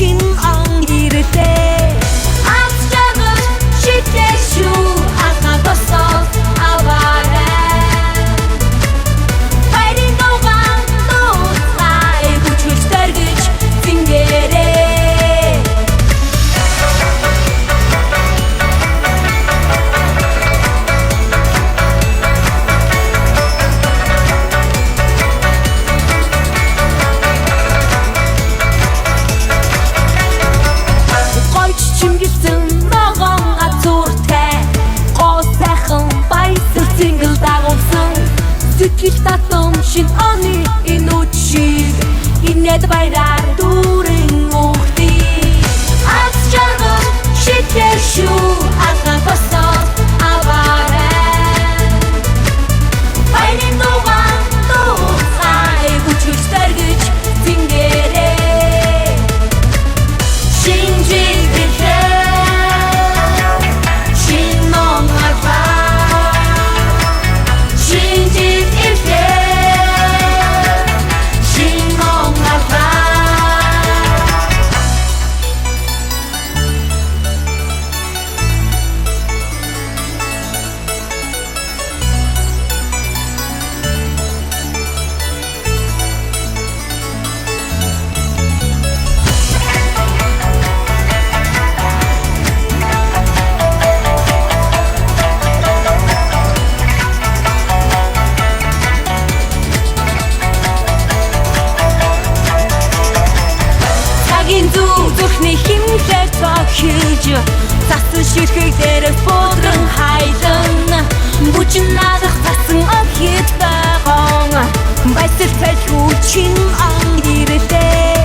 чин он ирдээ аз жаргал шитэй шүү ахаа босоо аваарай хайрын дууган дууцай бүжгэлж дэргэж зингэрээ Сэтгэл татам шин оны энэ үчиг инээд баяраар дүүрэн ухтыг аз жаргал шитэй шүү ахаа босоо аваарай хайрын дууган дууцай бүжгэлж дэргэж зингэрээ шинжил бэлээ шин номараа Зүрхний химлэр цогхиж засан ширхэг дээрээс буудран хайлан бүчин надах засан огт байгаа баясэл цалхүү чин он ирдээ